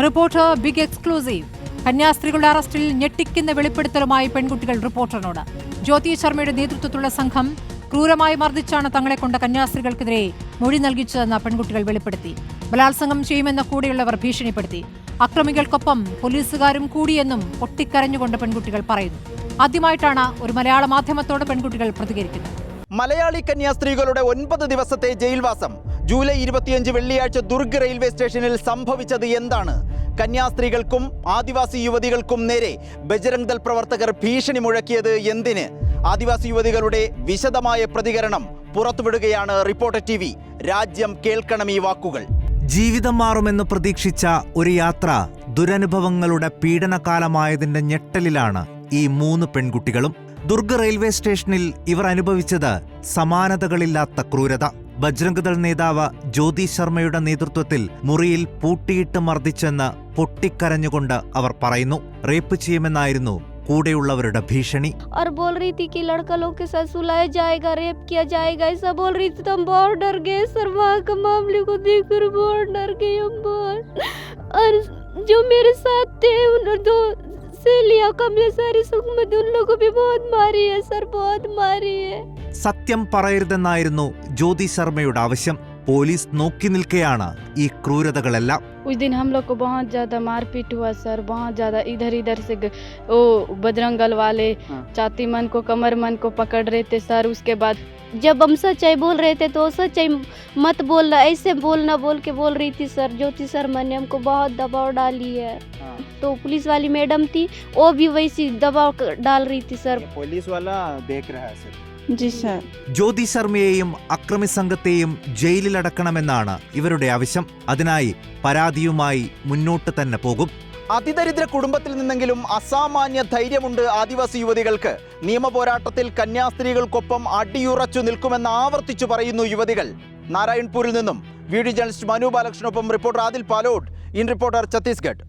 Reporter big exclusive. കന്യാസ്ത്രീകളുടെ അറസ്റ്റിൽ ഞെട്ടിക്കുന്ന വെളിപ്പെടുത്തലുമായി പെൺകുട്ടികൾ റിപ്പോർട്ടറിനോട്. ജ്യോതി ശർമ്മയുടെ നേതൃത്വത്തിലുള്ള സംഘം ക്രൂരമായി മർദ്ദിച്ചാണ് തങ്ങളെ കൊണ്ട കന്യാസ്ത്രീകൾക്കെതിരെ മൊഴി നൽകിച്ചതെന്ന് പെൺകുട്ടികൾ വെളിപ്പെടുത്തി. ബലാത്സംഗം ചെയ്യുമെന്ന കൂടെയുള്ളവർ ഭീഷണിപ്പെടുത്തി. അക്രമികൾക്കൊപ്പം പോലീസുകാരും കൂടിയെന്നും പൊട്ടിക്കരഞ്ഞുകൊണ്ട് പെൺകുട്ടികൾ പറയുന്നു. ആദ്യമായിട്ടാണ് ഒരു മലയാള മാധ്യമത്തോട് പെൺകുട്ടികൾ പ്രതികരിക്കുന്നത്. മലയാളി കന്യാസ്ത്രീകളുടെ 9 ദിവസത്തെ ജയിൽവാസം. ജൂലൈ 25 വെള്ളിയാഴ്ച ദുർഗ് റെയിൽവേ സ്റ്റേഷനിൽ സംഭവിച്ചത് എന്താണ്? കന്യാസ്ത്രീകൾക്കും ആദിവാസി യുവതികൾക്കും നേരെ ബജ്രംഗ് ദൾ പ്രവർത്തകർ ഭീഷണി മുഴക്കിയത് എന്തിന്? ആദിവാസി യുവതികളുടെ വിശദമായ പ്രതികരണം പുറത്തുവിടുകയാണ് റിപ്പോർട്ടർ TV. രാജ്യം കേൾക്കണം ഈ വാക്കുകൾ. ജീവിതം മാറുമെന്ന് പ്രതീക്ഷിച്ച ഒരു യാത്ര ദുരനുഭവങ്ങളുടെ പീഡനകാലമായതിന്റെ ഞെട്ടലിലാണ് ഈ 3 പെൺകുട്ടികളും. ദുർഗ് റെയിൽവേ സ്റ്റേഷനിൽ ഇവർ അനുഭവിച്ചത് സമാനതകളില്ലാത്ത ക്രൂരത. ബജ്രംഗ് ദൾ നേതാവ് ജ്യോതി ശർമ്മയുടെ നേതൃത്വത്തിൽ മുറിയിൽ പൂട്ടിയിട്ട് മർദ്ദിച്ചെന്ന് പൊട്ടിക്കരഞ്ഞുകൊണ്ട് അവർ പറയുന്നു. റേപ്പ് ചെയ്യുമെന്നായിരുന്നു കൂടെയുള്ളവരുടെ ഭീഷണി. और बोल रही थी कि लड़का लोग के साथ सुलाया जाएगा, रेप किया जाएगा, ऐसा बोल रही थी. तो हम बहुत डर गए सर, वहाँ के मामले को देखकर बहुत डर गए हम बहुत. और जो मेरे साथ थे उन 2 सहेलियां कमलेश्वरी सुखमत, उन लोगों को भी बहुत मारी है सर, बहुत मारी है. സത്യം പറയരുതെന്നായിരുന്നു ജ്യോതി ശർമ്മയുടെ ആവശ്യം. പോലീസ് നോക്കി നിൽക്കെയാണ് ഈ ക്രൂരതകളെല്ലാം. उस दिन हम लोग को बहुत ज़्यादा मारपीट हुआ सर, बहुत ज़्यादा. इधर इधर से वो बजरंग दल वाले छाती मन को कमर मन को पकड़ रहे थे सर. उसके बाद जब हम सच्चाई बोल रहे थे तो सच्चाई मत बोलना, ऐसे बोलना बोल के बोल रही थी सर. ज्योति शर्मा ने हमको बहुत दबाव डाली है. तो पुलिस वाली मैडम थी, वो भी वैसी दबाव डाल रही थी सर. पुलिस वाला देख रहा है सर. जी सर. ജ്യോതി ശർമ്മയെയും അക്രമി സംഘത്തെയും ജയിലിലടക്കണമെന്നാണ് ഇവരുടെ ആവശ്യം. അതിനായി പരാതിയുമായി മുന്നോട്ട് തന്നെ പോകും. അതിദരിദ്ര കുടുംബത്തിൽ നിന്നെങ്കിലും അസാമാന്യ ധൈര്യമുണ്ട് ആദിവാസി യുവതികൾക്ക്. നിയമപോരാട്ടത്തിൽ കന്യാസ്ത്രീകൾക്കൊപ്പം അടിയുറച്ചു നിൽക്കുമെന്ന് ആവർത്തിച്ചു പറയുന്നു യുവതികൾ. നാരായൺപൂരിൽ നിന്നും വീഡിയോ ജേർണലിസ്റ്റ് മനു ബാലകൃഷ്ണനൊപ്പം reporter Adil Palode, in reporter Chhattisgarh.